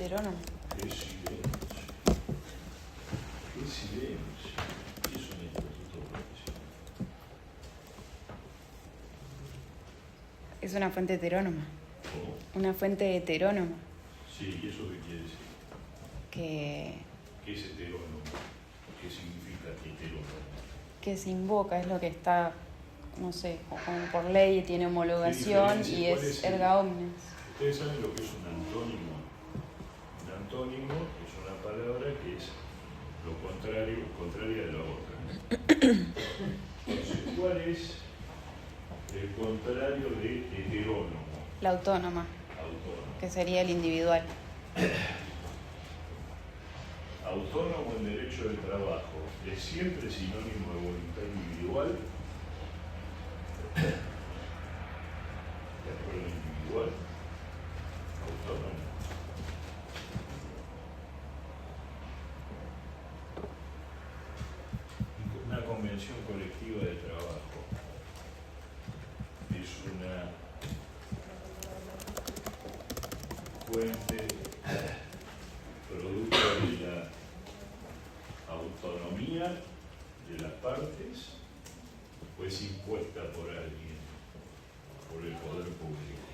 heterónomo. Qué silencio. Qué silencio. Es un estatuto profesional. Es una fuente heterónoma. ¿Cómo? Una fuente heterónoma. Sí, ¿y eso qué quiere decir? Que ¿Qué es heterónomo? ¿Qué significa heterónomo? se invoca, es lo que está, no sé, como por ley, tiene homologación y es erga omnes. Ustedes saben lo que es un antónimo. Un antónimo es una palabra que es lo contrario, contraria de la otra. Entonces, ¿cuál es el contrario de heterónomo? La autónoma, Autónomo. que sería el individual. Autónomo en derecho del trabajo es siempre sinónimo de voluntad individual. ¿De acuerdo individual? Autónomo. Una convención colectiva de trabajo es una fuente producto de la autonomía de las partes o es impuesta por alguien, por el poder público.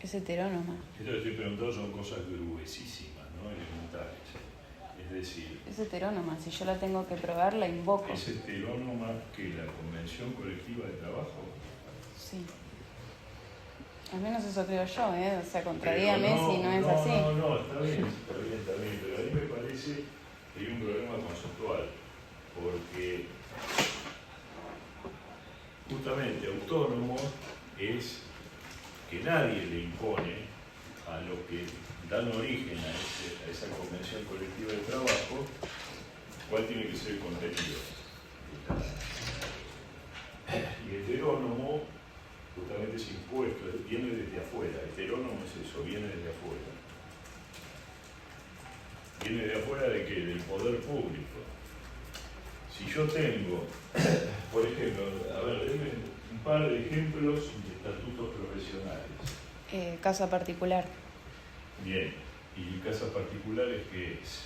Es heterónoma. Esto que estoy preguntando son cosas gruesísimas, ¿no? Elementales. Es decir, Es heterónoma. Si yo la tengo que probar, la invoco. ¿es heterónoma que la convención colectiva de trabajo? Sí. Al menos eso creo yo, ¿eh? O sea, contradígame si no es así. No, está bien, pero a mí me parece que hay un problema conceptual, porque justamente autónomo es que nadie le impone a los que dan origen a esa convención colectiva de trabajo cuál tiene que ser el contenido. Y heterónomo justamente es impuesto, viene desde afuera. Heterónomo es eso, viene desde afuera. ¿Viene de afuera de qué? Del poder público. Si yo tengo, por ejemplo, a ver, denme un par de ejemplos de estatutos profesionales. Casa particular. Bien, ¿y casa particulares qué es?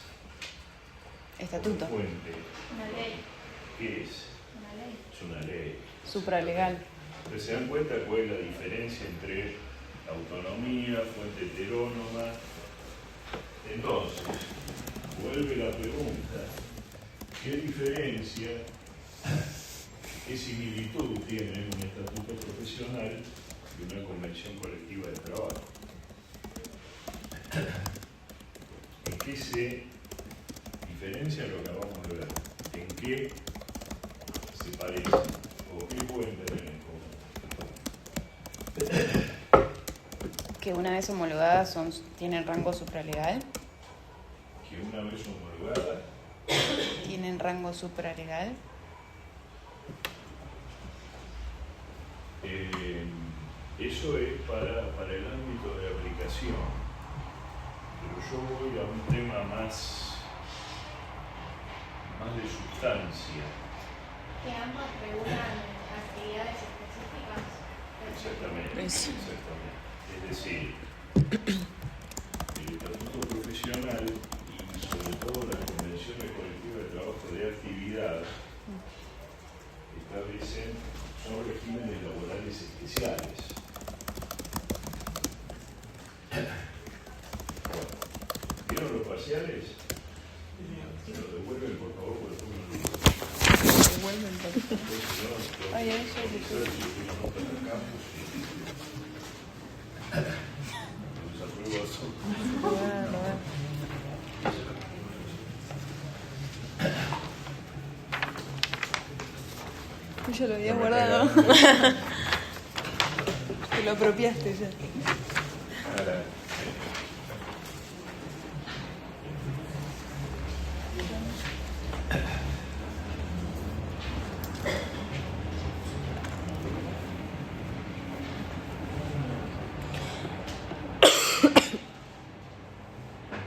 Estatuto. Como fuente. Una ley. ¿Qué es? Una ley. Es una ley. Supralegal. Entonces, ¿se dan cuenta cuál es la diferencia entre autonomía, fuente heterónoma? Entonces, vuelve la pregunta, ¿qué diferencia, qué similitud tiene un estatuto profesional y una convención colectiva de trabajo? ¿En qué se diferencia lo que acabamos de ver? ¿En qué se parecen? ¿O qué pueden tener en común? Que una vez homologadas tienen rango supralegal. Que una vez homologada, Tienen rango supralegal. eso es para el ámbito de aplicación, pero yo voy a un tema más de sustancia. Que ambas regulan actividades específicas. Exactamente. Eso. Es decir, el estatuto profesional y sobre todo las convenciones colectivas de trabajo de actividad establecen, son regímenes laborales especiales. ¿Vieron los parciales? Se los devuelven, por favor, porque después no lo Devuelven todo. Ay, eso yo lo había guardado. Te lo apropiaste ya.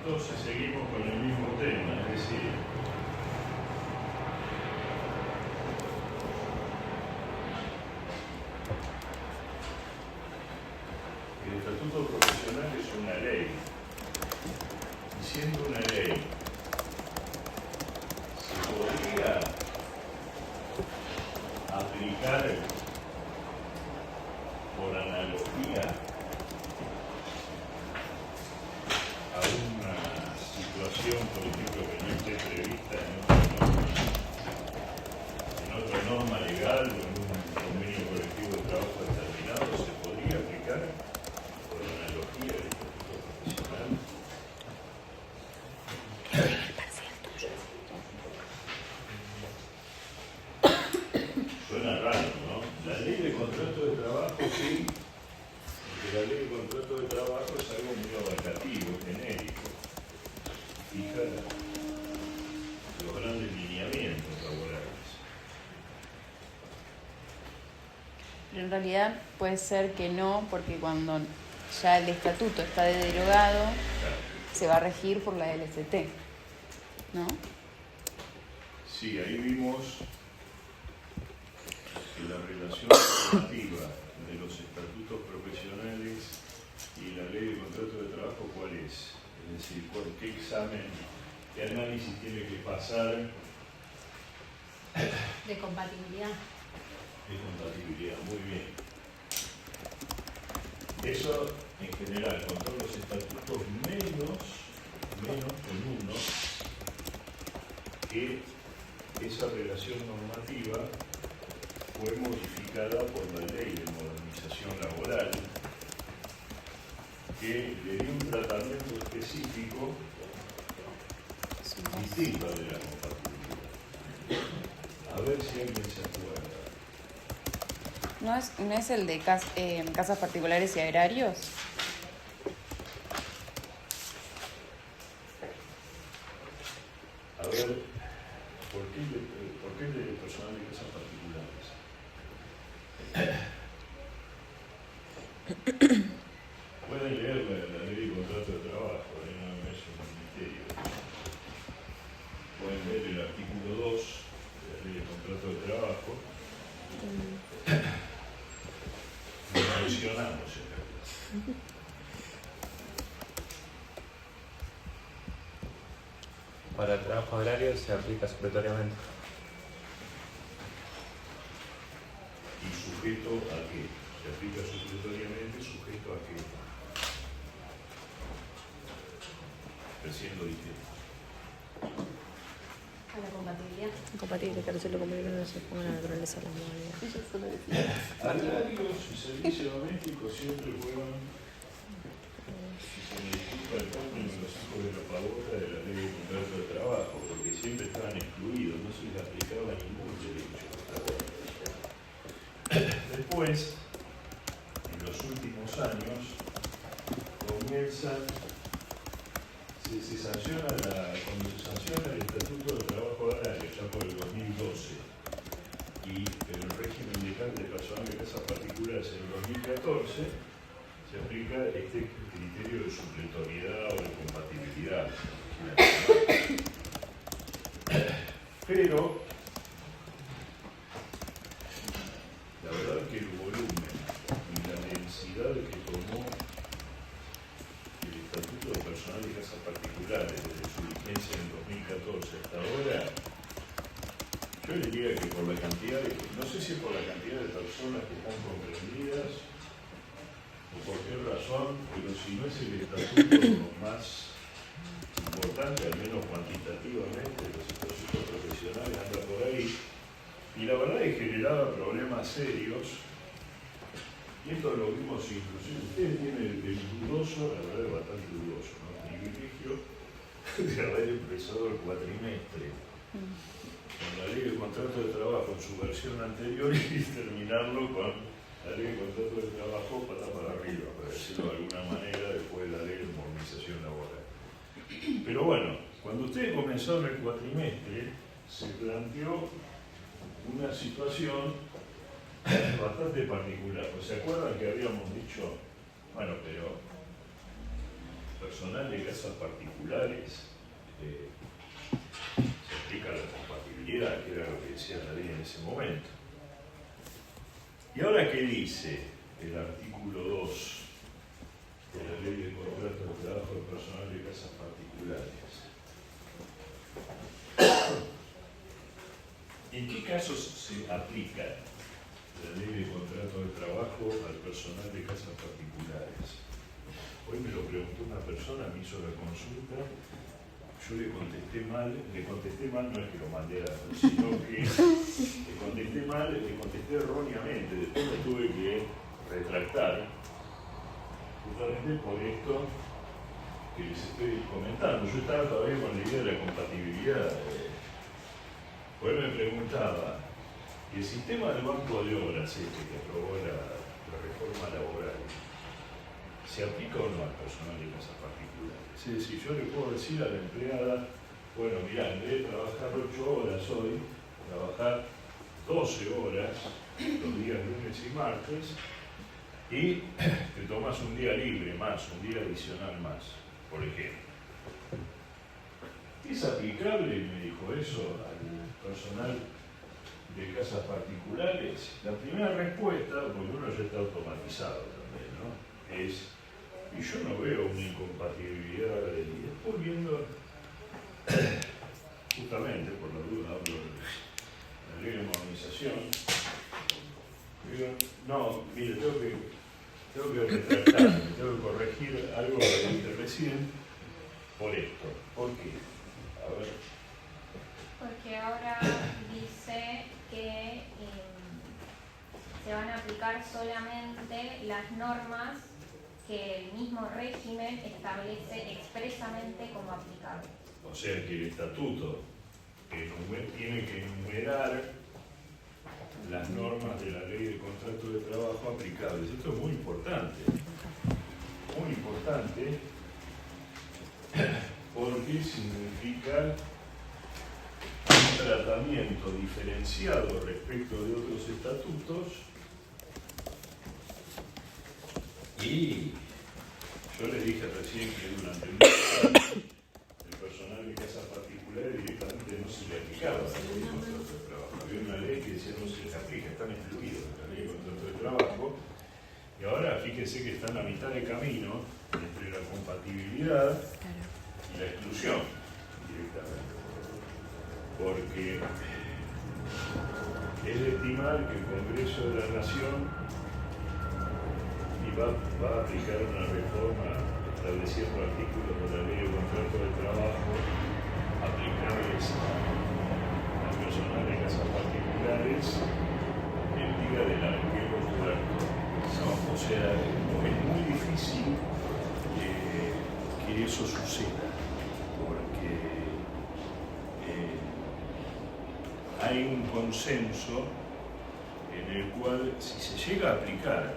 Entonces seguimos con el mismo tema, es decir, relación, por ejemplo, que no esté prevista en otra norma legal o en un convenio colectivo de trabajo determinado, se podría aplicar por analogía del estatuto profesional. Suena raro, ¿no? La ley de contrato de trabajo sí, porque la ley de contrato de trabajo es algo muy abarcativo, genérico. Fija los grandes lineamientos laborales. Pero en realidad puede ser que no, porque cuando ya el estatuto está derogado, se va a regir por la LCT, ¿no? Sí, ahí vimos que la relación normativa de los estatutos profesionales y la ley de contrato de trabajo, ¿cuál es? Es decir, ¿por qué examen, qué análisis tiene que pasar De compatibilidad. de compatibilidad? Muy bien. Eso, en general, con todos los estatutos, menos con uno, que esa relación normativa fue modificada por la Ley de Modernización Laboral, que le dio un tratamiento específico distinto al de la compatibilidad. A ver si alguien se acuerda. ¿No es el de casas particulares y agrarios? A ver, ¿por qué el de personal de casas particulares? Pueden leer la ley de contrato de trabajo, no es un misterio. Pueden ver el artículo 2 de la ley de contrato de trabajo. Lo mencionamos en realidad. Para el trabajo agrario se aplica supletoriamente. ¿Y sujeto a qué? Se aplica supletoriamente, sujeto a qué. Recién lo dije. A la compatibilidad. Incompatible, que no compatible no se ponga la naturaleza de las modalidades. Agrarios y servicios domésticos siempre fueron, si se me disculpa el término, los hijos de la pavota de la ley de contrato de trabajo, porque siempre estaban excluidos, no se les aplicaba ningún derecho laboral. Después, en los últimos años, cuando se sanciona el Estatuto del Trabajo Agrario, ya por el 2012, y el régimen de personal de casas particulares en el 2014, se aplica este criterio de supletoriedad o de compatibilidad. Pero la verdad es que el volumen y la densidad que tomó el Estatuto de Personal de Casas Particulares desde su vigencia en 2014 hasta ahora, yo diría que por la cantidad de, no sé si es por la cantidad de personas que están comprendidas o por qué razón, pero si no es el estatuto más importante, al menos cuantitativamente, los estatutos profesionales anda por ahí, y la verdad es que generaba problemas serios, y esto lo vimos inclusive, ustedes tienen el dudoso, la verdad es bastante dudoso, ¿no? El privilegio de haber empezado el cuatrimestre con la ley de contrato de trabajo en su versión anterior y terminarlo con la ley de contrato de trabajo para arriba, para decirlo de alguna manera, después de la ley de modernización laboral. Pero bueno, cuando ustedes comenzaron el cuatrimestre, se planteó una situación bastante particular. Pues, ¿se acuerdan que habíamos dicho, bueno, pero personal de casas particulares se aplica la compatibilidad, que era lo que decía la ley en ese momento? ¿Y ahora qué dice el artículo 2 de la ley de contrato de trabajo de personal de casas particulares? ¿En qué casos se aplica la ley de contrato de trabajo al personal de casas particulares? Hoy me lo preguntó una persona, me hizo la consulta yo le contesté mal no es que lo mandé a la sino que le contesté erróneamente, después me tuve que retractar, justamente por esto que les estoy comentando. Yo estaba todavía con la idea de la compatibilidad. Pues me preguntaba, ¿el sistema del banco de obras que aprobó la reforma laboral se aplica o no al personal de casas particulares? Es decir, yo le puedo decir a la empleada, bueno, mirá, en vez de trabajar 8 horas hoy, trabajar 12 horas los días lunes y martes, y te tomas un día libre más, un día adicional más, por ejemplo. ¿Es aplicable, me dijo eso, al personal de casas particulares? La primera respuesta, porque uno ya está automatizado también, ¿no? Es, y yo no veo una incompatibilidad, y después viendo, justamente por la duda, hablo de la ley de modernización, digo, no, mire, tengo que retractarme, tengo que corregir algo que dije recién por esto. ¿Por qué? A ver. Porque ahora dice que se van a aplicar solamente las normas que el mismo régimen establece expresamente como aplicables. O sea que el estatuto tiene que enumerar las normas de la ley de contrato de trabajo aplicables. Esto es muy importante porque significa un tratamiento diferenciado respecto de otros estatutos, y yo les dije recién que durante muchos años el personal de casas particulares directamente no se le aplicaba la ley de contrato de trabajo. Había una ley que decía no se les aplica, están excluidos de la ley de contrato de trabajo, y ahora fíjense que están a mitad de camino entre la compatibilidad y la exclusión directamente. Porque es de estimar que el Congreso de la Nación va a aplicar una reforma estableciendo artículos de la ley de contrato de trabajo aplicables al personal de casas particulares el día del arquero puerto. No, o sea, es muy difícil que eso suceda, porque hay un consenso en el cual, si se llega a aplicar,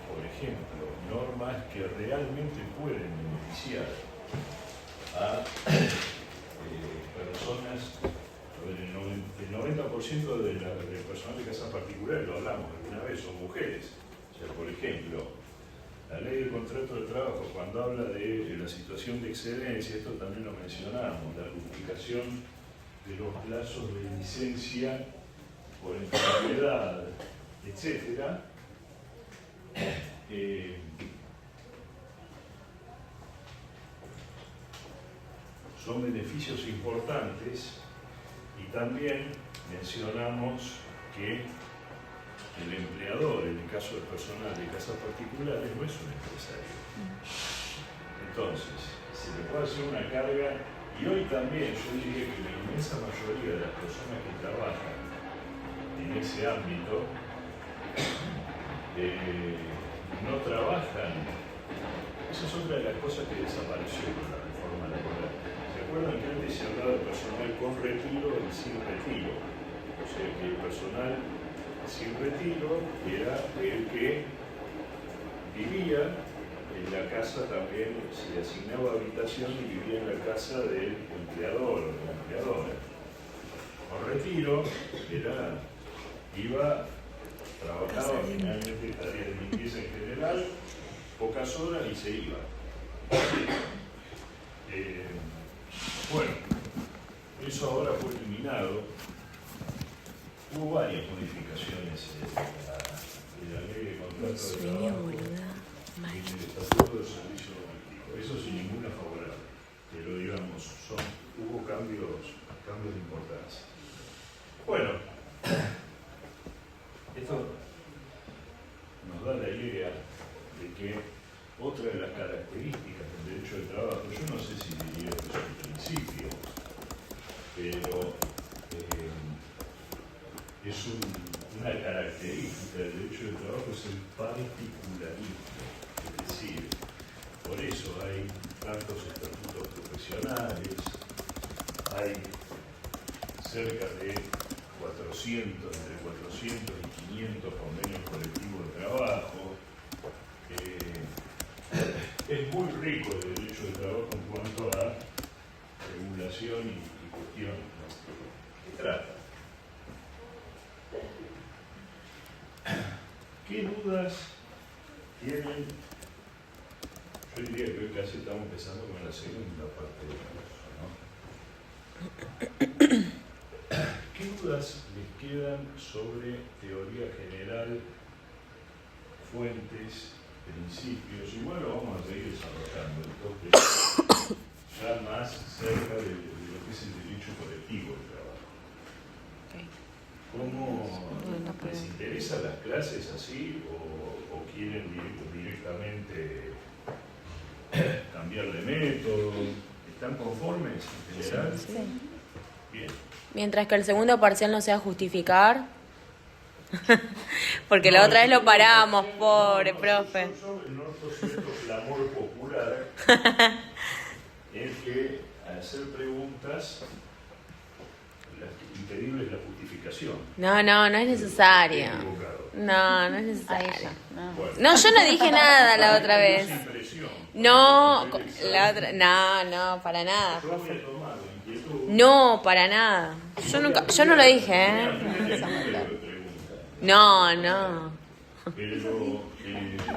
por ejemplo, normas que realmente pueden beneficiar a personas, el 90% del personal de casas particulares, lo hablamos alguna vez, son mujeres. O sea, por ejemplo, la ley del contrato de trabajo, cuando habla de la situación de excedencia, esto también lo mencionamos, la duplicación de los plazos de licencia por enfermedad, etcétera, son beneficios importantes. Y también mencionamos que el empleador, en el caso del personal de casas particulares, no es un empresario. Entonces, se le puede hacer una carga, y hoy también yo diría que la inmensa mayoría de las personas que trabajan en ese ámbito no trabajan. Esa es otra de las cosas que desapareció con la reforma laboral. ¿Se acuerdan que antes se hablaba de personal con retiro y sin retiro? O sea que el personal sin retiro era el que vivía en la casa, también se le asignaba habitación y vivía en la casa del empleador o de la empleadora. Con retiro iba, trabajaba finalmente tareas de limpieza en general, pocas horas y se iba. Bueno, eso ahora fue eliminado. Hubo varias modificaciones de la ley de contrato de trabajo y en el estatuto de servicio doméstico. Eso sin ninguna favorable. Pero digamos, hubo cambios de importancia. Bueno, esto nos da la idea de que otra de las características del derecho del particularismo. Es decir, por eso hay tantos estatutos profesionales, hay cerca de 400, entre 400 y 500 convenios colectivos de trabajo. Es muy rico el derecho de trabajo en cuanto a regulación y cuestiones, ¿no? ¿Qué trata? ¿Qué dudas tienen? Yo diría que hoy casi estamos empezando con la segunda parte del curso, ¿no? ¿Qué dudas les quedan sobre teoría general, fuentes, principios? Igual lo vamos a seguir desarrollando, entonces ya más cerca de lo que es el derecho colectivo del trabajo. ¿Cómo les interesan las clases así o quieren directamente cambiar de método? ¿Están conformes en general? Sí. Bien. Mientras que el segundo parcial no sea justificar. Porque la otra vez lo paramos, pobre profe. Yo noto cierto clamor popular en que al hacer preguntas impedirles la justificación. No es necesario. Estoy equivocado. No es A necesario. ella. No. Bueno. No, yo no dije nada la otra vez. Esa impresión. No, Cuando estoy la otra, no, para nada. Yo voy a tomar la inquietud. No, para nada. Yo no lo dije, ¿eh? No. Pero,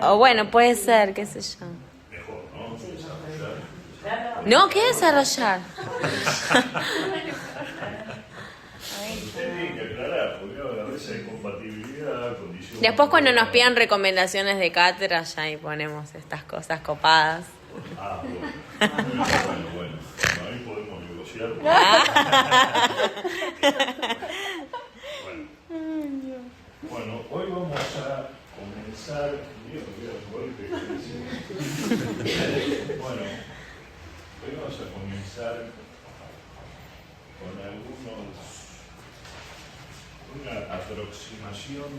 O bueno, puede ser, qué sé yo. mejor, ¿no? Desarrollar. No, ¿qué desarrollar? Usted tiene que aclarar, porque a veces hay compatibilidad, condiciones. Después cuando nos pidan recomendaciones de cátedra, ya ahí ponemos estas cosas copadas. Ah, bueno. Bueno. Ahí podemos negociar. Bueno, hoy vamos a comenzar. Bueno, hoy vamos a comenzar con una aproximación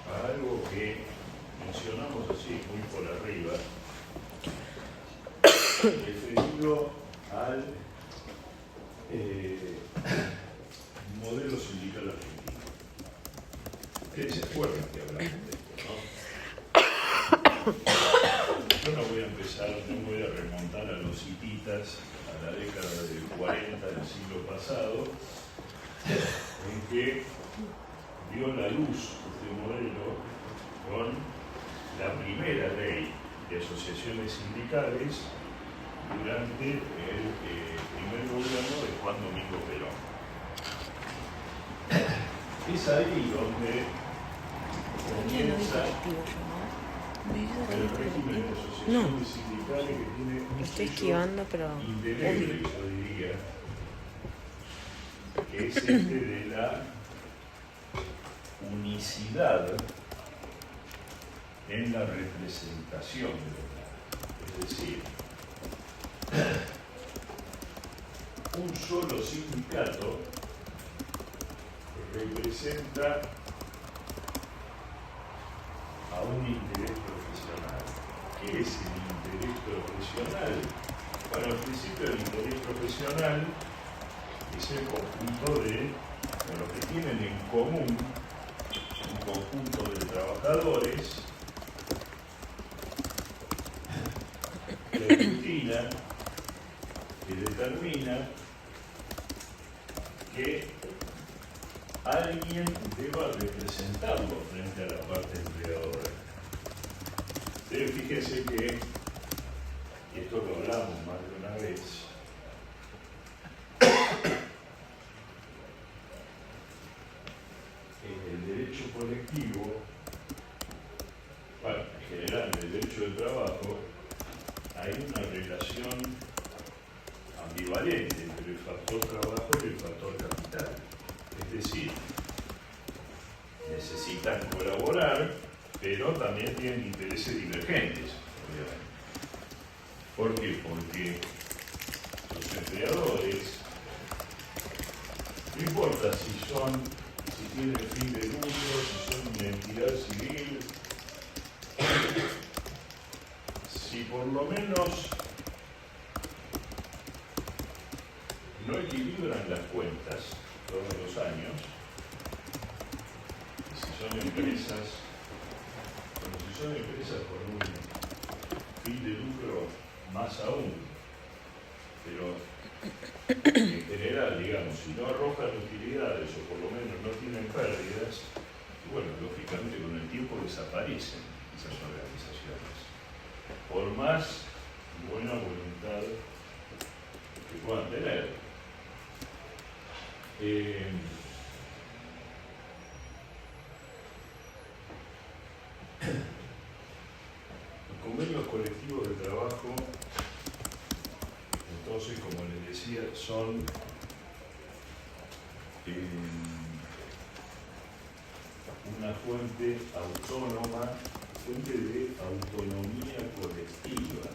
a algo que mencionamos así, muy por arriba, referido al modelo sindical argentino. Ustedes se acuerdan que hablamos de esto, ¿no? Yo no voy a empezar, no voy a remontar a los hititas a la década del 40 del siglo pasado, en que vio la luz este modelo con la primera ley de asociaciones sindicales durante el primer gobierno de Juan Domingo Perón. Es ahí donde comienza el régimen de asociaciones sindicales que tiene un Estoy sello esquivando, pero... indeleble, yo diría, que es este de la unicidad en la representación de los lados. Es decir, un solo sindicato representa a un interés profesional. ¿Qué es el interés profesional? Bueno, al principio el interés profesional es el conjunto de lo que tienen en común un conjunto de trabajadores que aglutina, que determina que alguien deba representarlo frente a la parte empleadora. Pero fíjense que, y esto lo hablamos más de una vez, en el derecho colectivo, bueno, en general en el derecho del trabajo, hay una relación ambivalente entre el factor trabajo y el factor capital. Es decir, necesitan colaborar, pero también tienen intereses divergentes, obviamente. ¿Por qué? Porque los empleadores, no importa si tienen fin de lucro, si son una entidad si por lo menos no equilibran las cuentas todos los años, si son empresas, bueno, si son empresas con un fin de lucro, más aún, pero en general, digamos, si no arrojan utilidades o por lo menos no tienen pérdidas, bueno, lógicamente con el tiempo desaparecen esas organizaciones, por más buena voluntad que puedan tener. Los convenios colectivos de trabajo, entonces, como les decía, son una fuente autónoma, fuente de autonomía colectiva,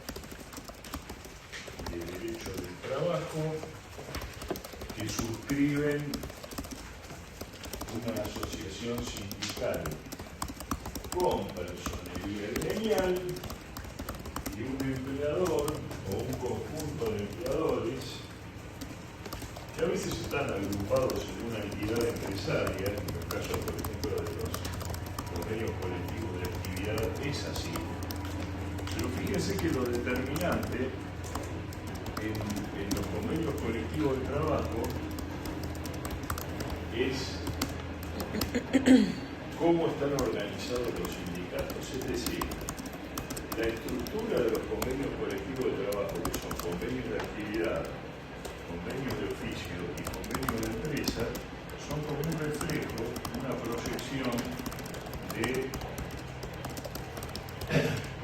de derecho del trabajo, que suscriben una asociación sindical con personería gremial y un empleador o un conjunto de empleadores que a veces están agrupados en una entidad empresaria, en los casos, por ejemplo, de los convenios colectivos de actividad es así. Pero fíjense que lo determinante en los convenios colectivos de trabajo es cómo están organizados los sindicatos, es decir, la estructura de los convenios colectivos de trabajo, que son convenios de actividad, convenios de oficio y convenios de empresa, son como un reflejo, una proyección de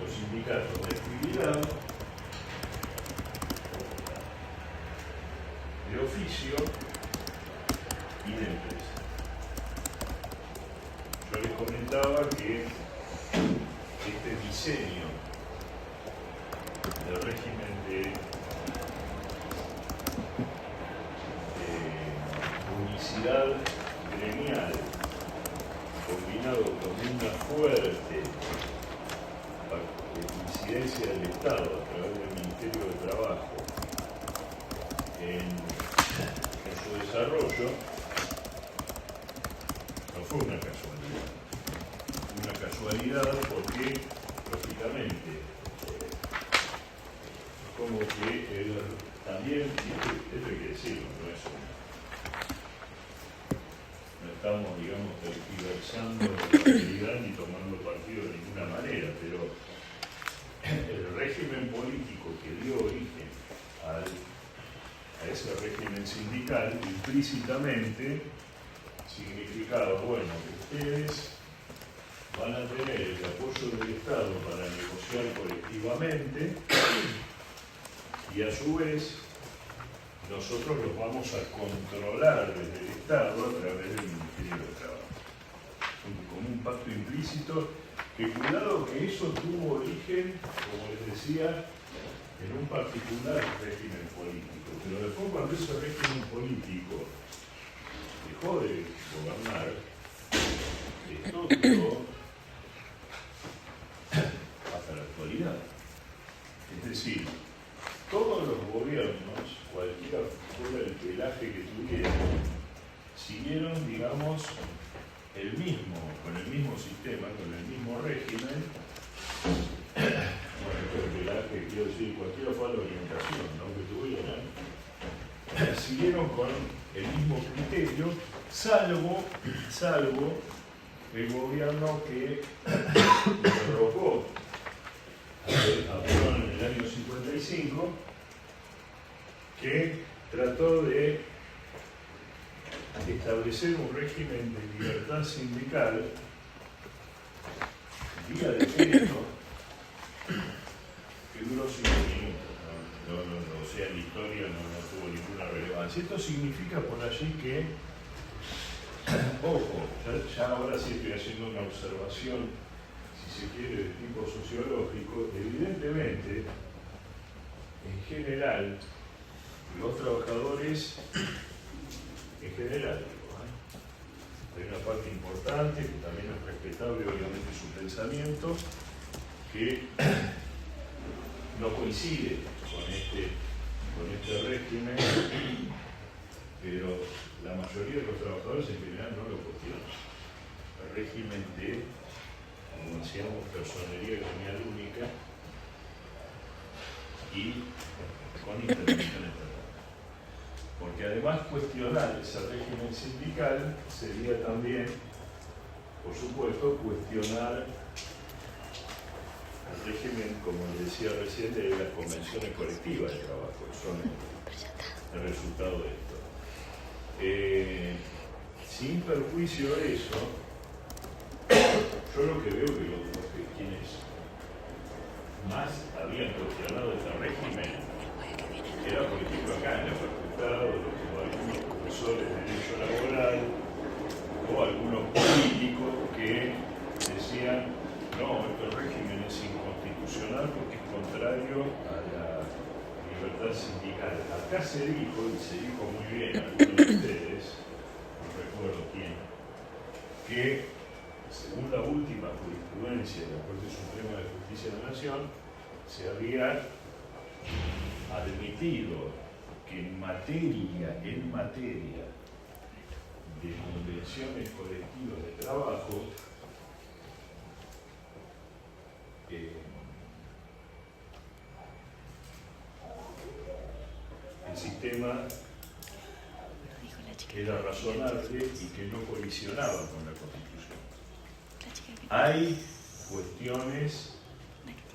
los sindicatos de actividad, de oficio y de empresa. Yo les comentaba que este diseño del régimen de unicidad gremial combinado con una fuerte incidencia del Estado a través del Ministerio de Trabajo en su desarrollo, no fue una casualidad. Una casualidad porque, lógicamente, como que también, esto hay que decirlo, no estamos, digamos, tergiversando la realidad ni tomando partido de ninguna manera, pero el régimen político que dio origen a ese régimen sindical implícitamente significaba, bueno, que ustedes van a tener el apoyo del Estado para negociar colectivamente y a su vez nosotros los vamos a controlar desde el Estado a través del Ministerio de Trabajo. Como un pacto implícito, que cuidado que eso tuvo origen, como les decía, en un particular régimen político. Pero después, cuando ese régimen político dejó de gobernar, esto duró hasta la actualidad. Es decir, todos los gobiernos, cualquiera fuera el pelaje que tuvieran, siguieron, digamos, con el mismo sistema, con el mismo régimen. Bueno, esto es el pelaje, quiero decir, cualquiera fue la orientación, ¿no?, que tuvieran, siguieron con el mismo criterio, salvo el gobierno que derrocó a Perón en el año 55, que trató de establecer un régimen de libertad sindical vía decreto que duró 5 minutos. O sea, la historia no tuvo ninguna relevancia. Esto significa por allí que, ojo, ya ahora sí estoy haciendo una observación, si se quiere, de tipo sociológico. Evidentemente, en general, los trabajadores, en general, hay una parte importante, que también es respetable obviamente su pensamiento, que no coincide con este régimen, pero la mayoría de los trabajadores en general no lo cuestionan. El régimen de, como decíamos, personería gremial única y con intervención estatal. Porque además cuestionar ese régimen sindical sería también, por supuesto, cuestionar el régimen, como decía recién, de las convenciones colectivas de trabajo, que son el resultado de esto. Sin perjuicio de eso, yo lo que veo que quienes más habían cuestionado este régimen era, por ejemplo, acá en la facultad, o algunos profesores de derecho laboral, o algunos políticos que decían: no, este régimen es inconstitucional porque es contrario a la libertad sindical. Acá se dijo, y se dijo muy bien a algunos de ustedes, no recuerdo quién, que según la última jurisprudencia de la Corte Suprema de Justicia de la Nación, se había admitido que en materia de convenciones colectivas de trabajo, el sistema era razonable y que no colisionaba con la Constitución. Hay cuestiones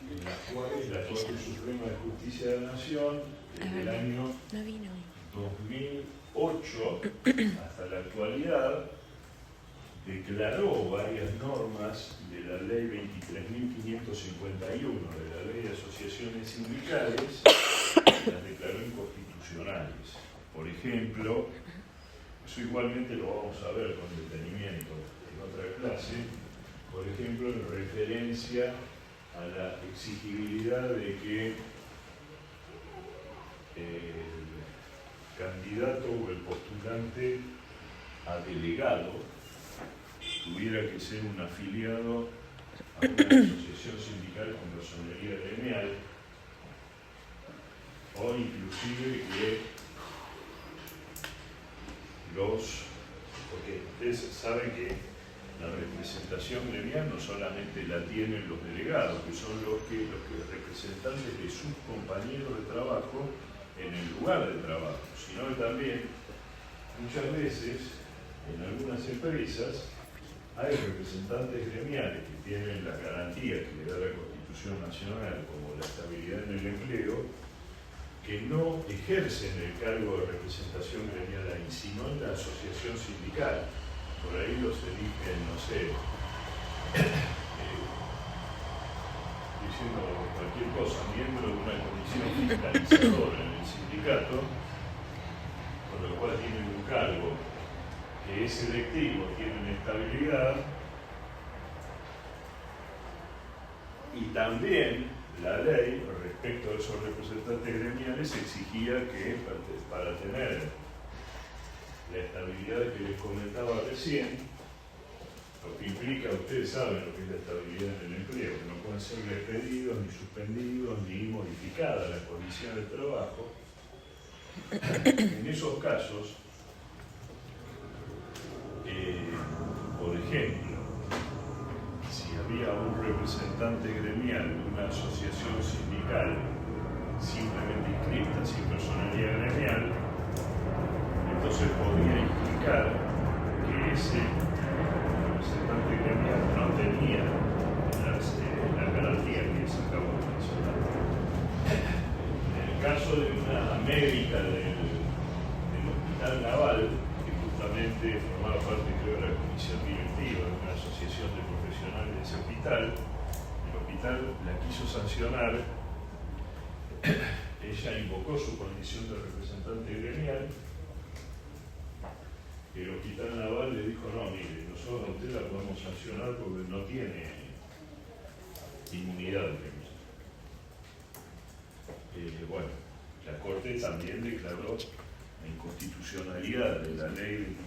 en las cuales la Corte Suprema de Justicia de la Nación, desde el año 2008 hasta la actualidad, declaró varias normas de la Ley 23.551, de la Ley de Asociaciones Sindicales, las declaró inconstitucionales. Por ejemplo, eso igualmente lo vamos a ver con detenimiento en otra clase, por ejemplo, en referencia a la exigibilidad de que el candidato o el postulante a delegado tuviera que ser un afiliado a una asociación sindical con personería gremial, o inclusive que porque ustedes saben que la representación gremial no solamente la tienen los delegados, que son los representantes de sus compañeros de trabajo en el lugar de trabajo, sino que también muchas veces en algunas empresas hay representantes gremiales que tienen la garantía que le da la Constitución Nacional, como la estabilidad en el empleo, que no ejercen el cargo de representación gremial ahí, sino en la asociación sindical. Por ahí los eligen, no sé, diciendo cualquier cosa, miembro de una comisión fiscalizadora en el sindicato, con lo cual tienen un cargo que es selectivo, tienen estabilidad, y también la ley respecto a esos representantes gremiales exigía que para tener la estabilidad que les comentaba recién, lo que implica, ustedes saben lo que es la estabilidad en el empleo, que no pueden ser despedidos, ni suspendidos, ni modificada la condición de trabajo. En esos casos, por ejemplo, si había un representante gremial de una asociación sindical simplemente inscrita, sin personalidad gremial, entonces podría implicar que ese representante gremial no tenía la garantía que se acabó de mencionar. En el caso de una médica del Hospital Naval, que justamente formaba parte, creo, de la comisión directiva de una asociación de profesionales de ese hospital, el hospital la quiso sancionar, ella invocó su condición de representante gremial. El Hospital Naval le dijo: no, mire, nosotros a usted la podemos sancionar porque no tiene inmunidad gremial. Bueno, la Corte también declaró la inconstitucionalidad de la Ley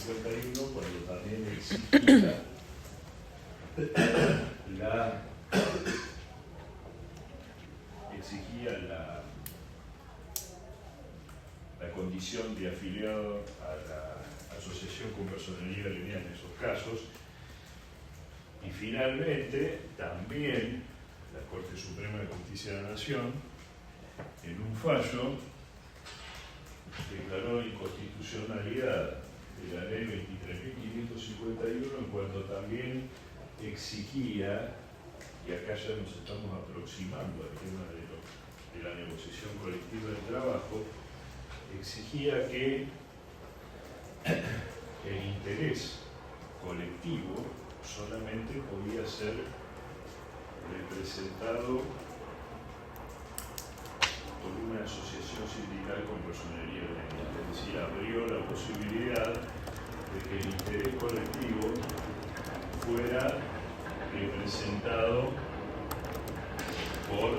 23.551 cuando también exigía la exigía la condición de afiliado a la asociación con personería gremial en esos casos. Y finalmente, también la Corte Suprema de Justicia de la Nación, en un fallo, declaró inconstitucionalidad de la Ley 23.551 en cuanto también exigía, y acá ya nos estamos aproximando al tema de la negociación colectiva del trabajo, exigía que el interés colectivo solamente podía ser representado por una asociación sindical con personería gremial. Es decir, abrió la posibilidad de que el interés colectivo fuera representado por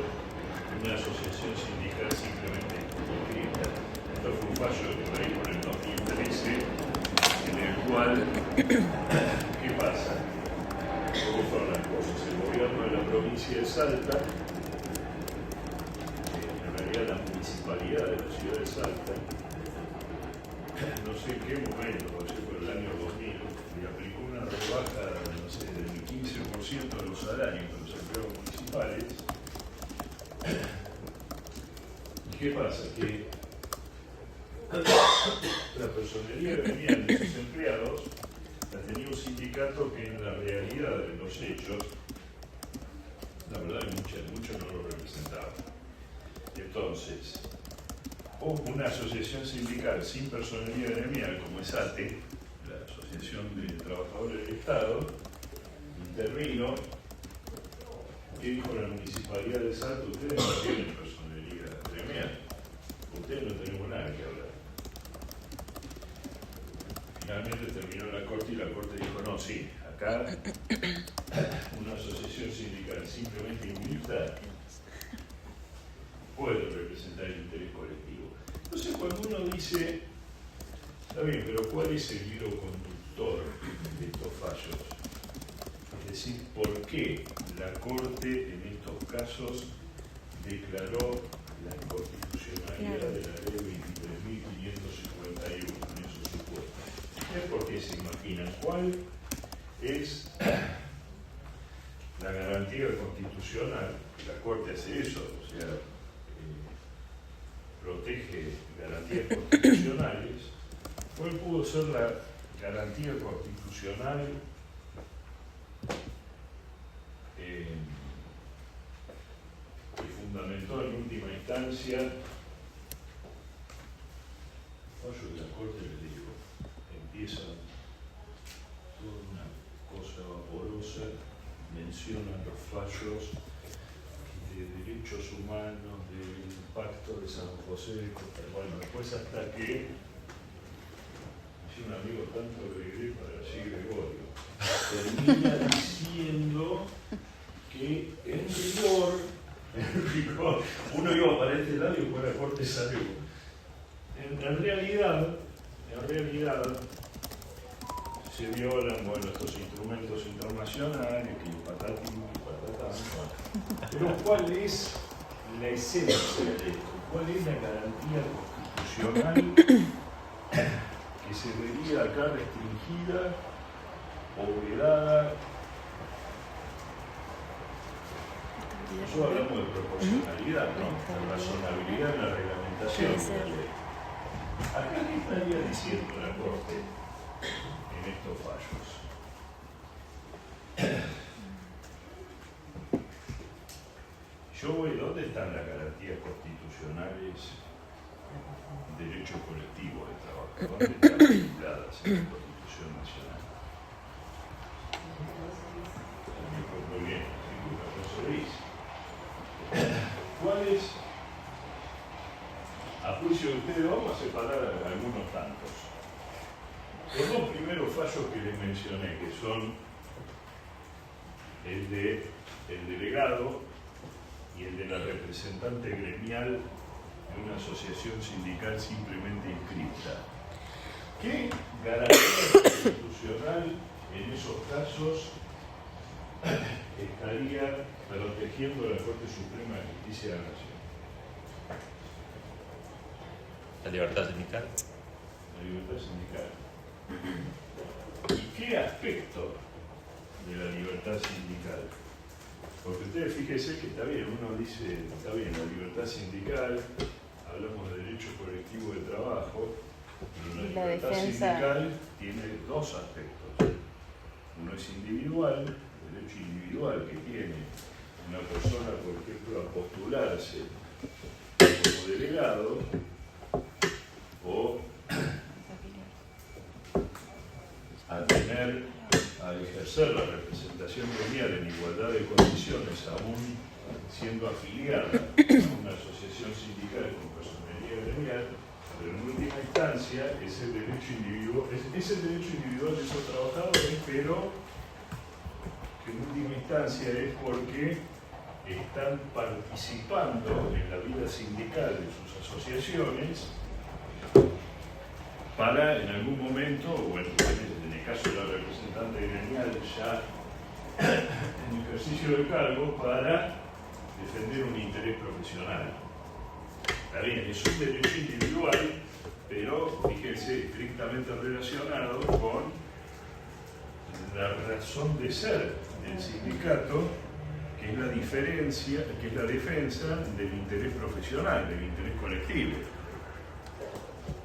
una asociación sindical simplemente inscrita. Esto fue un fallo que leí por el 2013, en el cual, ¿qué pasa? ¿Cómo fueron las cosas? El gobierno de la provincia de Salta, en realidad la municipalidad de la ciudad de Salta, no sé en qué momento, por ejemplo, el año 2000, le aplicó una rebaja, no sé, del 15% de los salarios de los empleados municipales. ¿Y qué pasa? Que la personería gremial de esos empleados la tenía un sindicato que en la realidad de los hechos, la verdad, mucho no lo representaba. Entonces, una asociación sindical sin personería gremial como es ATE, la Asociación de Trabajadores del Estado, intervino y dijo a la Municipalidad de Salta: ustedes no tienen personería gremial, ustedes no tenemos nada que hablar. Finalmente terminó la Corte y la Corte dijo: no, sí, acá una asociación sindical simplemente inscrita puede representar el interés colectivo. Entonces, cuando uno dice, está bien, pero ¿cuál es el hilo conductor de estos fallos? Es decir, ¿por qué la Corte en estos casos declaró la inconstitucionalidad de la Ley 23.551 en esos supuestos? Es porque se imaginan cuál es la garantía constitucional. La Corte hace eso, o sea, protege garantías constitucionales. ¿Cuál pudo ser la garantía constitucional que fundamentó en última instancia fallo de la Corte? Les digo, empieza toda una cosa vaporosa, mencionan los fallos de derechos humanos, del Pacto de San José de Costa. Bueno, después hasta que un amigo tanto Gregorio para allí Gregorio termina diciendo que en rigor uno iba para este lado y por la Corte salió. En realidad se violan, bueno, estos instrumentos internacionales, que patatín y patatán. Pero ¿cuál es la esencia de esto? ¿Cuál es la garantía constitucional que se vería acá restringida o vedada? Nosotros hablamos de proporcionalidad, ¿no? De razonabilidad en la reglamentación de la ley. Acá, ¿qué estaría diciendo la Corte en estos fallos? Yo voy, ¿dónde están las garantías constitucionales? Derecho colectivo de trabajo, ¿dónde están vinculadas en la Constitución Nacional? Muy bien, sin duda, ¿cuál es? A juicio de ustedes vamos a separar algunos tantos. Los dos primeros fallos que les mencioné, que son el de el delegado y el de la representante gremial de una asociación sindical simplemente inscrita. ¿Qué garantía constitucional en esos casos estaría protegiendo la Corte Suprema de Justicia de la Nación? La libertad sindical. La libertad sindical. ¿Y qué aspecto de la libertad sindical? Porque ustedes fíjense que está bien, uno dice, está bien, la libertad sindical, hablamos de derecho colectivo de trabajo, pero la libertad sindical tiene dos aspectos. Uno es individual, el derecho individual que tiene una persona, por ejemplo, a postularse como delegado o a ejercer la representación gremial en igualdad de condiciones, aún siendo afiliada a una asociación sindical con personería gremial, pero en última instancia es el derecho individual de esos trabajadores, pero que en última instancia es porque están participando en la vida sindical de sus asociaciones para en algún momento, bueno, en el caso de la representante gremial ya en ejercicio del cargo, para defender un interés profesional. Está bien, es un derecho individual, pero fíjense, estrictamente relacionado con la razón de ser del sindicato, que es la diferencia, que es la defensa del interés profesional, del interés colectivo.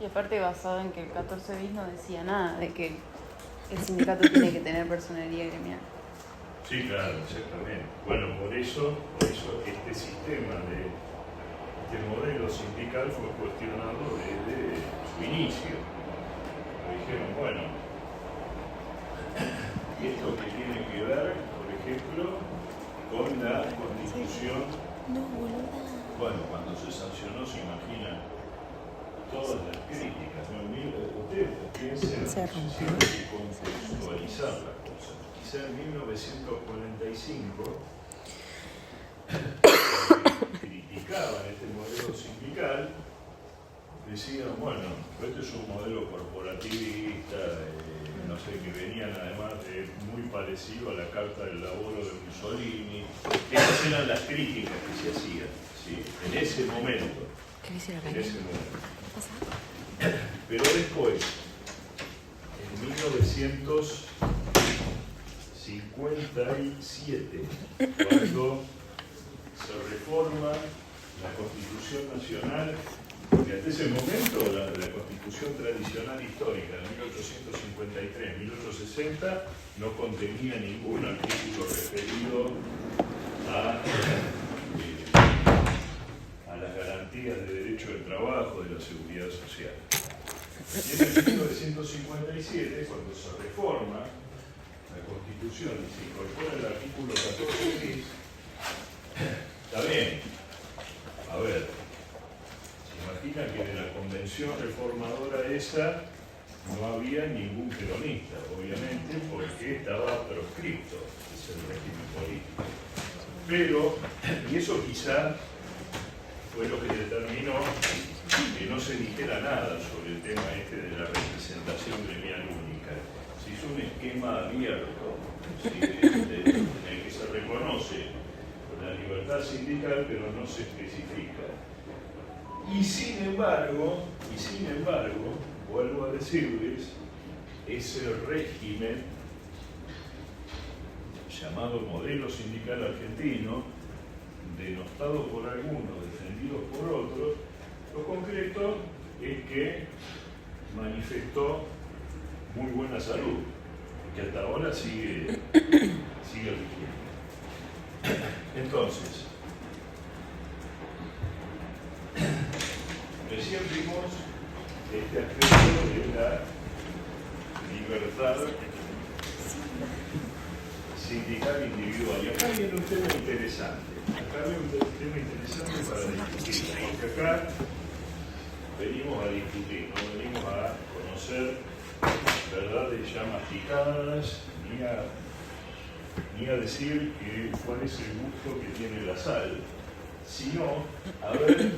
Y aparte basado en que el 14 bis no decía nada de que el sindicato tiene que tener personería gremial. Sí, claro, exactamente. Bueno, por eso este sistema este modelo sindical fue cuestionado desde su inicio. Dijeron, bueno, ¿y esto que tiene que ver, por ejemplo, con la Constitución? Bueno, cuando se sancionó, se imagina todas las críticas. Ustedes piensen, siempre hay que contextualizar las cosas. Quizá en 1945 criticaban este modelo sindical, decían, bueno, este es un modelo corporativista, no sé, que venían además muy parecido a la Carta del Laboro de Mussolini. Esas eran las críticas que se hacían, ¿sí? En ese momento. Pero después, en 1957, cuando se reforma la Constitución Nacional, porque hasta ese momento la Constitución tradicional histórica de 1853-1860 no contenía ningún artículo referido a las garantías de derecho del trabajo, de la seguridad social. Y es en 1957 cuando se reforma la Constitución y se incorpora el artículo 14 bis. Está bien. A ver, se imagina que de la convención reformadora esa no había ningún peronista, obviamente, porque estaba proscripto ese régimen político. Pero, y eso quizá fue lo que determinó que no se dijera nada sobre el tema de la representación gremial única. Se hizo un esquema abierto, ¿sí? en el que se reconoce la libertad sindical, pero no se especifica. Y sin embargo, vuelvo a decirles, ese régimen llamado modelo sindical argentino, denostado por algunos, defendido por otros, lo concreto es que manifestó muy buena salud, que hasta ahora sigue rigiendo. Entonces, recién vimos este aspecto de la libertad sindical individual. Y acá viene un tema interesante. Para discutir, porque acá venimos a discutir, no venimos a conocer verdades ya masticadas, ni a decir cuál es el gusto que tiene la sal, sino a ver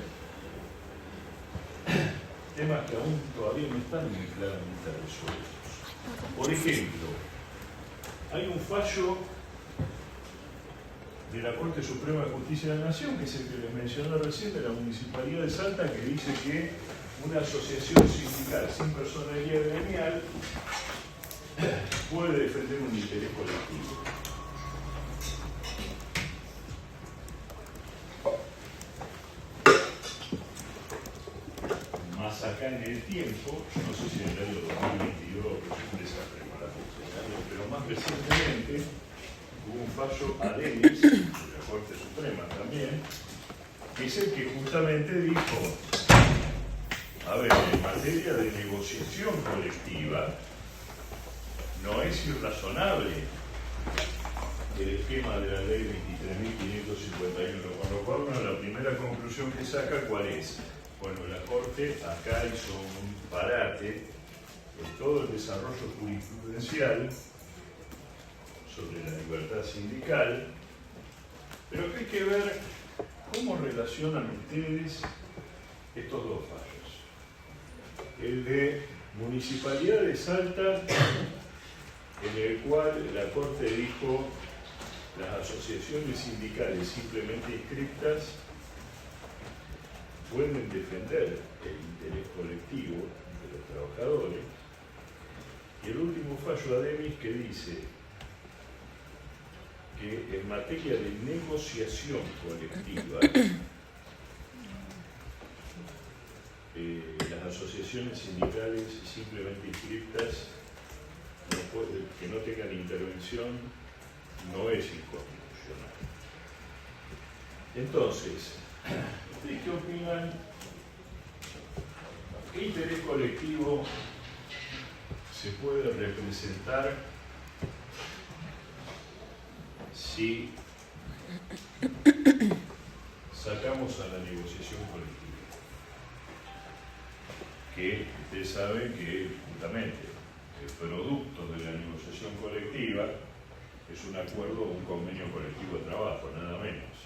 temas que aún todavía no están muy claramente resueltos. Por ejemplo, hay un fallo de la Corte Suprema de Justicia de la Nación, que es el que les mencioné recién, de la Municipalidad de Salta, que dice que una asociación sindical sin personería gremial puede defender un interés colectivo. Más acá en el tiempo, yo no sé si en el año 2022 un desastre con la funcionaria, pero más recientemente hubo un fallo Adenis, de la Corte Suprema también, que es el que justamente dijo, a ver, en materia de negociación colectiva, no es irrazonable el esquema de la ley 23.551, con lo cual la primera conclusión que saca, ¿cuál es? Bueno, la Corte acá hizo un parate en todo el desarrollo jurisprudencial sobre la libertad sindical, pero que hay que ver cómo relacionan ustedes estos dos fallos. El de Municipalidad de Salta, en el cual la Corte dijo las asociaciones sindicales simplemente inscritas pueden defender el interés colectivo de los trabajadores, y el último fallo Adenis que dice que en materia de negociación colectiva las asociaciones sindicales simplemente inscritas que no tengan intervención no es inconstitucional. Entonces, ¿ustedes qué opinan? ¿Qué interés colectivo se puede representar si sacamos a la negociación colectiva? Que ustedes saben que justamente el producto de la negociación colectiva es un acuerdo o un convenio colectivo de trabajo, nada menos.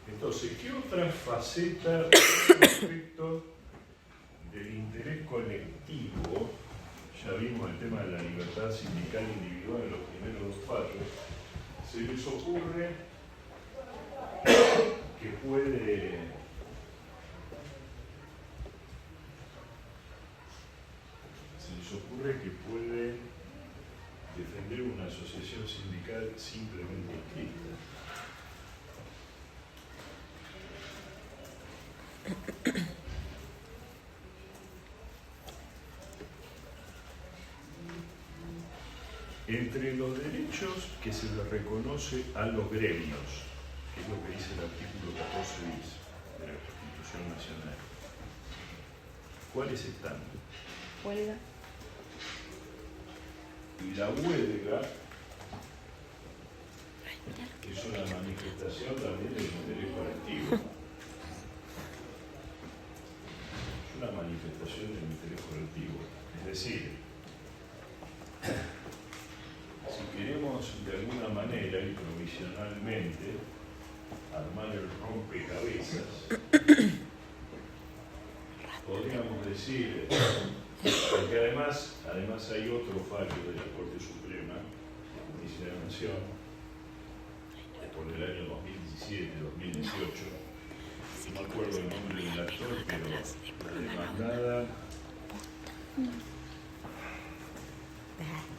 Entonces, ¿qué otra faceta respecto del interés colectivo? Ya vimos el tema de la libertad sindical individual en los primeros dos fallos. ¿Se les ocurre que puede defender una asociación sindical simplemente inscrita? Entre los derechos que se les reconoce a los gremios, que es lo que dice el artículo 14 bis de la Constitución Nacional, ¿cuáles están? Huelga. Y la huelga es una manifestación también del interés colectivo. Es una manifestación del interés colectivo. Es decir, si queremos de alguna manera y provisionalmente armar el rompecabezas, podríamos decir, porque además hay otro fallo de la Corte Suprema de Justicia de la Nación, por el año 2017-2018, no me acuerdo el nombre del actor, pero la demandada,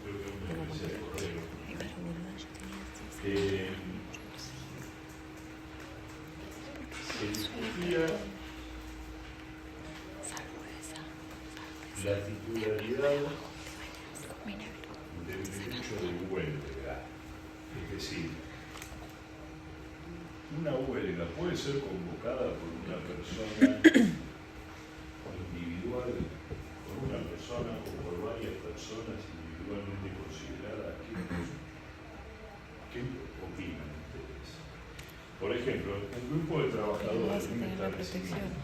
creo que es una empresa de correo, se discutía la titularidad del derecho de huelga. Es decir, una huelga puede ser convocada por una persona individual, por una persona o por varias personas individualmente consideradas. ¿Qué opinan ustedes? Por ejemplo, un grupo de trabajadores de un establecimiento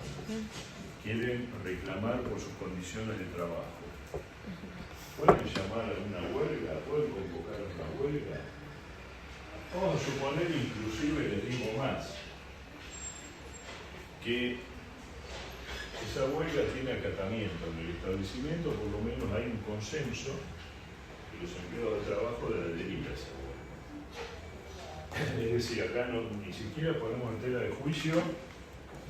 quieren reclamar por sus condiciones de trabajo. ¿Pueden llamar a una huelga? ¿Pueden convocar a una huelga? Vamos a suponer, inclusive, les digo más, que esa huelga tiene acatamiento en el establecimiento, por lo menos hay un consenso de los empleados de trabajo de adherir a esa huelga. Es decir, acá ni siquiera podemos en tela de juicio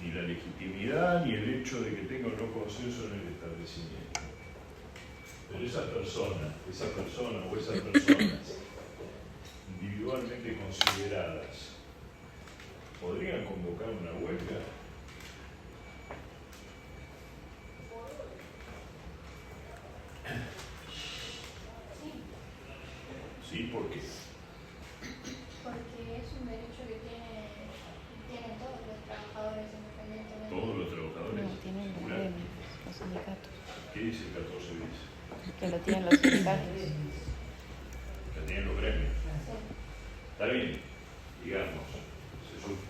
ni ni la legitimidad, ni el hecho de que tenga o no consenso en el establecimiento. Pero esa persona o esas personas individualmente consideradas, ¿podrían convocar una huelga? Sí, ¿por qué? Porque es un derecho que tienen todos los trabajadores independientemente. Todos los trabajadores. No, tienen los Claro. gremios, los sindicatos. ¿Qué dice el 14 bis? Que lo tienen los sindicatos. Que tienen los gremios. Está bien, digamos,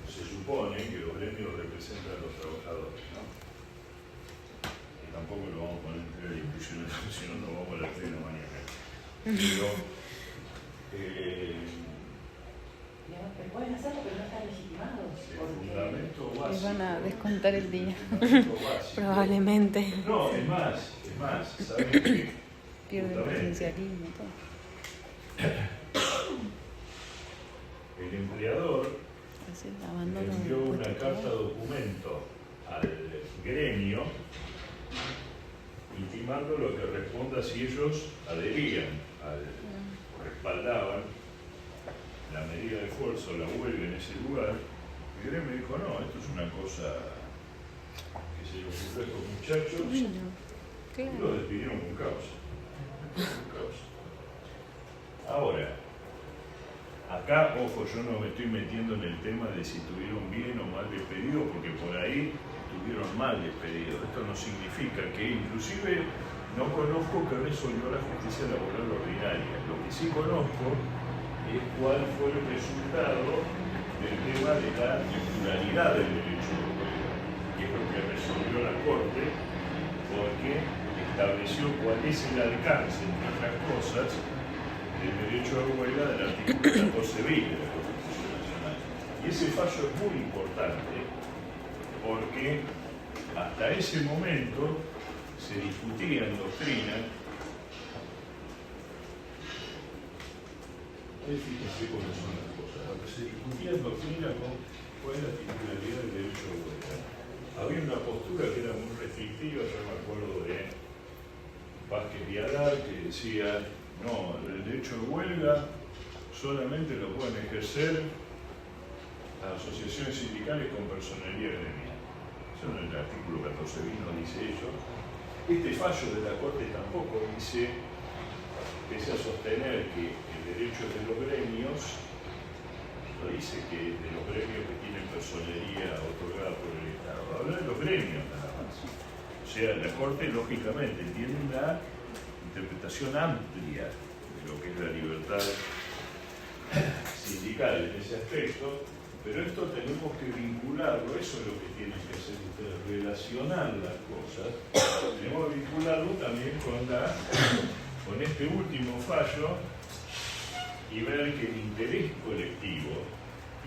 se supone que los gremios representan a los trabajadores, ¿no? Y tampoco lo vamos a poner en la discusión, si no nos vamos a las 3 de la mañana. Pero, Pero pueden hacerlo, pero no están legitimados. el fundamento básico. Les van a descontar el día. El fundamento básico. Probablemente. No, es más, ¿saben qué? Pierden el Justamente, presencialismo y todo. el empleador Así, abandono envió del una puesto de carta trabajo. documento al gremio intimando lo que responda si ellos adherían o respaldaban la medida de fuerza o la huelga en ese lugar. El gremio dijo, no, esto es una cosa que se le ocurrió a estos muchachos, Bueno, y los claro. despidieron con causa. Con causa. Ahora, acá, ojo, yo no me estoy metiendo en el tema de si tuvieron bien o mal despedido, porque por ahí tuvieron mal despedido. Esto no significa que, inclusive, no conozco que resolvió la justicia laboral ordinaria. Lo que sí conozco es cuál fue el resultado del tema de la titularidad del derecho de huelga, que es lo que resolvió la Corte, porque estableció cuál es el alcance, entre otras cosas, del derecho de huelga del artículo 14 bis de la Constitución Nacional. Y ese fallo es muy importante porque hasta ese momento se discutía en doctrina, fíjense cómo son las cosas, se discutía en doctrina con cuál es la titularidad del derecho de huelga. Había una postura que era muy restrictiva, yo me acuerdo de Vázquez Viadal, que decía, no, el derecho de huelga solamente lo pueden ejercer las asociaciones sindicales con personería gremial. Eso en el artículo 14 bis no dice eso. Este fallo de la Corte tampoco dice, pese a sostener que el derecho de los gremios, no dice que de los gremios que tienen personería otorgada por el Estado, habla de los gremios nada más. O sea, la Corte lógicamente tiene una interpretación amplia de lo que es la libertad sindical en ese aspecto, pero esto tenemos que vincularlo, eso es lo que tienen que hacer ustedes, relacionar las cosas, tenemos que vincularlo también con este último fallo y ver que el interés colectivo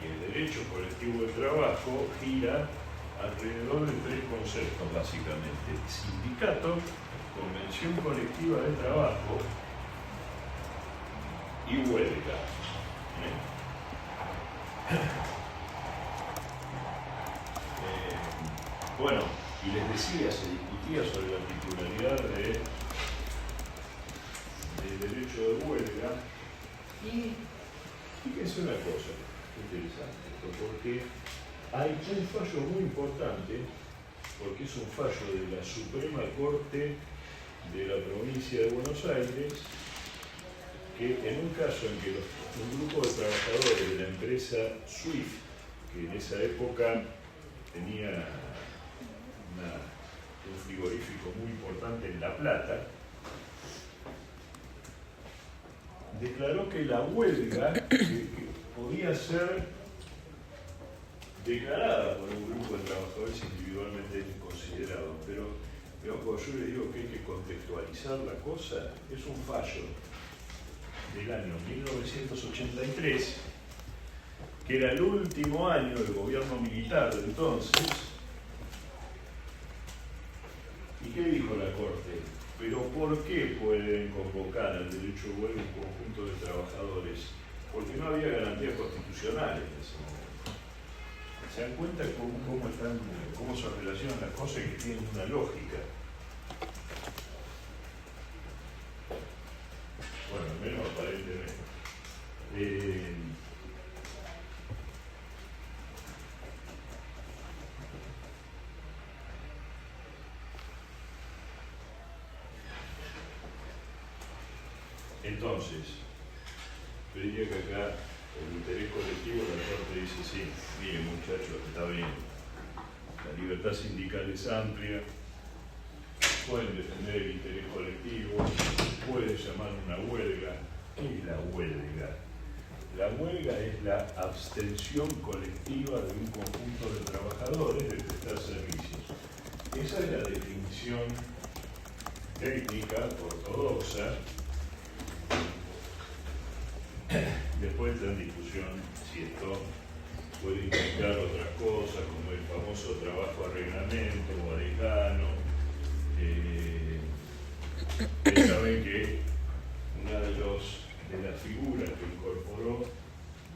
y el derecho colectivo de trabajo gira alrededor de 3 conceptos básicamente: sindicato, convención colectiva de trabajo y huelga. Bueno, y les decía, se discutía sobre la titularidad del derecho de huelga, y fíjense una cosa interesante esto, porque hay un fallo muy importante, porque es un fallo de la Suprema Corte de la provincia de Buenos Aires, que en un caso en que un grupo de trabajadores de la empresa Swift, que en esa época tenía un frigorífico muy importante en La Plata, declaró que la huelga que podía ser declarada por un grupo de trabajadores individualmente considerados, pero yo les digo que hay que contextualizar la cosa. Es un fallo del año 1983, que era el último año del gobierno militar de entonces. ¿Y qué dijo la Corte? Pero ¿por qué pueden convocar al derecho de huelga un conjunto de trabajadores? Porque no había garantías constitucionales en ese momento. ¿Se dan cuenta cómo se relacionan las cosas y que tienen una lógica. Bueno, al menos aparentemente. Entonces, yo diría que acá el interés colectivo, la Corte dice, sí, miren muchachos, está bien, la libertad sindical es amplia, pueden defender el interés colectivo, pueden llamar una huelga. ¿Qué es la huelga? La huelga es la abstención colectiva de un conjunto de trabajadores de prestar servicios. Esa es la definición técnica ortodoxa. Después está en discusión si esto puede implicar otras cosas, como el famoso trabajo a reglamento o a decano. Ustedes saben que una de las figuras que incorporó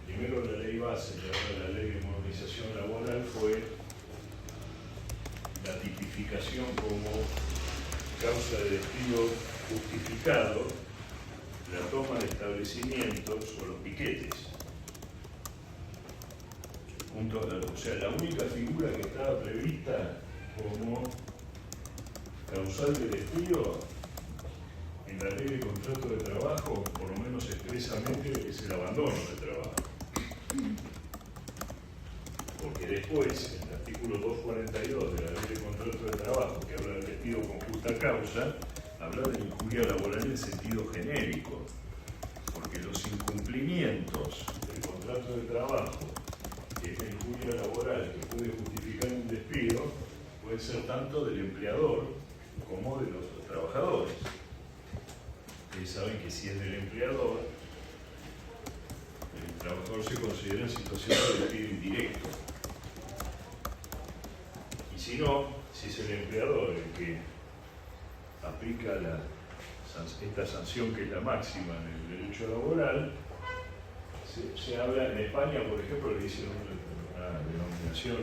primero la ley base y ahora la ley de modernización laboral fue la tipificación como causa de despido justificado, la toma de establecimientos o los piquetes. O sea, la única figura que estaba prevista como causal de despido en la ley de contrato de trabajo, por lo menos expresamente, es el abandono del trabajo. Porque después, en el artículo 242 de la ley de contrato de trabajo, que habla del despido con justa causa, habla de injuria laboral en sentido genérico, porque los incumplimientos del contrato de trabajo, que es la injuria laboral que puede justificar un despido, puede ser tanto del empleador como de los trabajadores. Ustedes saben que si es del empleador, el trabajador se considera en situación de despido indirecto. Y si no, si es el empleador el que aplica esta sanción que es la máxima en el derecho laboral, se habla, en España, por ejemplo, le dicen una denominación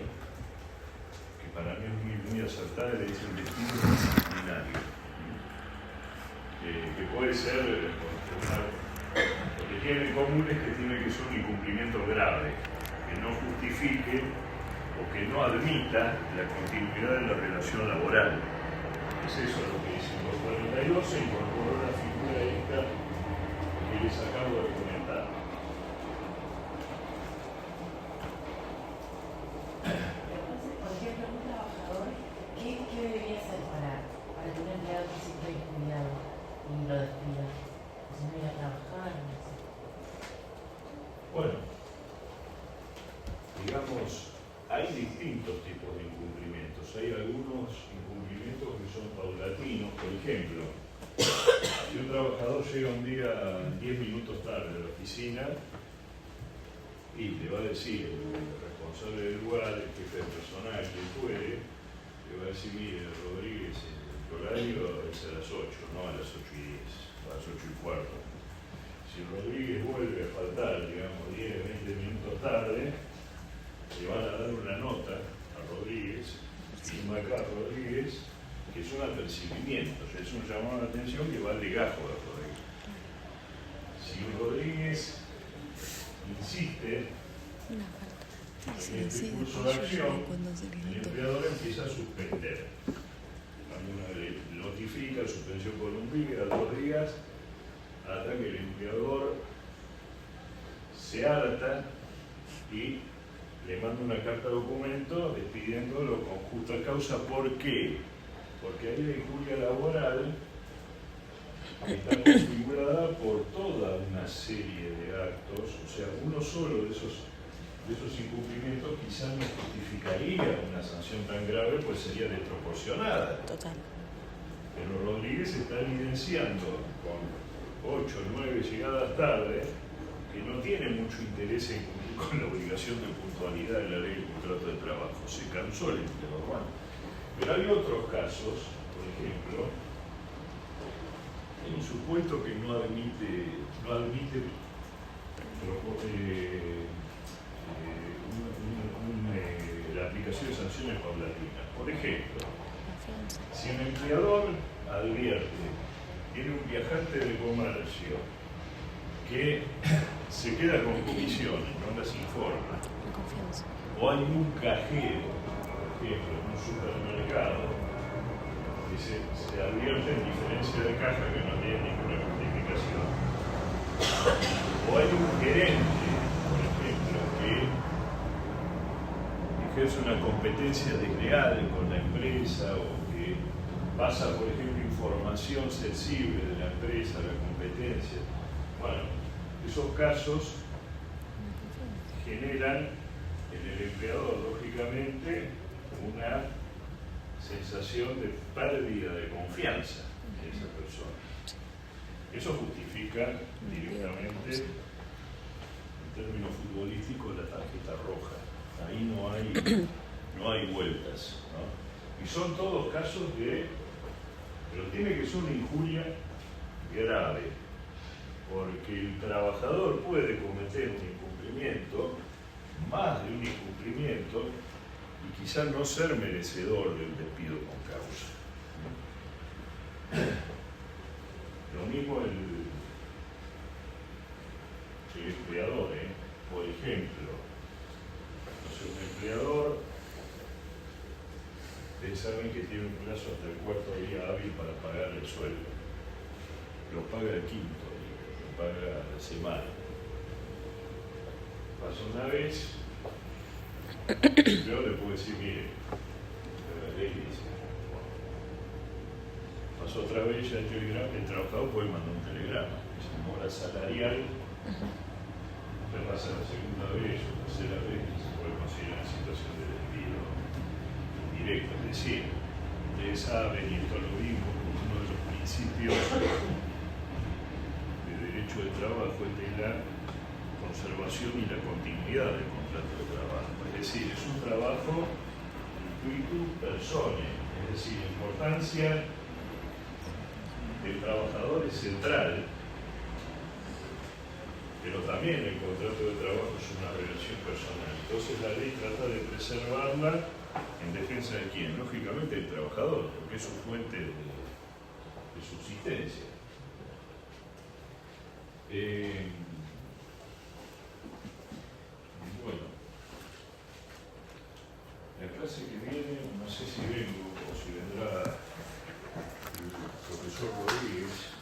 que para mí es muy acertada, le dicen despido disciplinario. Que puede ser, lo que tiene en común es que tiene que ser un incumplimiento grave, que no justifique o que no admita la continuidad de la relación laboral. Es eso lo que dice el 242, se incorporó la figura esta que les acabo de comentar. Entonces, por ejemplo, un trabajador, ¿qué debería hacer para que un empleado se sienta injuriado y lo despida? Si no ir a trabajar, no sé. Bueno, digamos, hay distintos tipos de incumplimientos. Hay algunos incumplimientos que son paulatinos. Por ejemplo, si un trabajador llega un día 10 minutos tarde a la oficina y le va a decir el responsable del lugar, el jefe de personal, quien fuere, le va a decir, mire, Rodríguez, el horario es a las 8, no a las 8:10, a las 8:15. Si Rodríguez vuelve a faltar, digamos, 10, 20 minutos tarde, le van a dar una nota a Rodríguez, firma acá Rodríguez, que es un apercibimiento, o sea, es un llamado de atención que va al legajo de Rodríguez. Si Rodríguez insiste en este curso de acción, el empleador empieza a suspender. Cuando uno le notifica suspensión por un día, 2 días, hasta que el empleador se harta y le manda una carta documento despidiéndolo con justa causa. ¿Por qué? Porque hay la injuria laboral que está configurada por toda una serie de actos, o sea, uno solo de esos incumplimientos quizás no justificaría una sanción tan grave, pues sería desproporcionada. Total. Pero Rodríguez está evidenciando con 8 o 9 llegadas tarde que no tiene mucho interés en cumplir con la obligación de puntualidad de la ley del contrato de trabajo. Se cansó el empleador. Bueno, pero hay otros casos, por ejemplo, en un supuesto que no admite la aplicación de sanciones paulatinas. Por ejemplo, Confianza. si un empleador advierte, tiene un viajante de comercio que se queda con comisiones, no las informa, La confianza. o hay un cajero, por ejemplo, en un supermercado, que se advierte en diferencia de caja que no tiene ninguna justificación, o hay un gerente, por ejemplo, que ejerce una competencia desleal con la empresa o que pasa, por ejemplo, información sensible de la empresa, la competencia. Bueno, esos casos generan en el empleador, lógicamente, una sensación de pérdida de confianza en esa persona. Eso justifica directamente, en términos futbolísticos, la tarjeta roja. Ahí no hay vueltas, ¿no? Y son todos casos pero tiene que ser una injuria grave, porque el trabajador puede cometer un incumplimiento, más de un incumplimiento, y quizás no ser merecedor del despido con causa. Lo mismo el empleador, por ejemplo, un empleador, ustedes saben que tiene un plazo hasta el 4º día hábil para pagar el sueldo. Lo paga el 5º día, lo paga la semana. Pasa una vez, el empleador le puede decir, mire, la ley dice. Pasó otra vez, ya el trabajador puede mandar un telegrama, que se mora salarial, ya pasa la segunda vez o tercera vez y se puede considerar una situación de despido indirecto. Es decir, ustedes saben, y esto lo vimos como uno de los principios de derecho de trabajo es de la conservación y la continuidad del contrato de trabajo. Es decir, es un trabajo intuitu personae, es decir, la importancia del trabajador es central, pero también el contrato de trabajo es una relación personal. Entonces la ley trata de preservarla en defensa de quién, lógicamente del trabajador, porque es su fuente de subsistencia. Bueno, la clase que viene, no sé si vengo o si vendrá el profesor Rodríguez.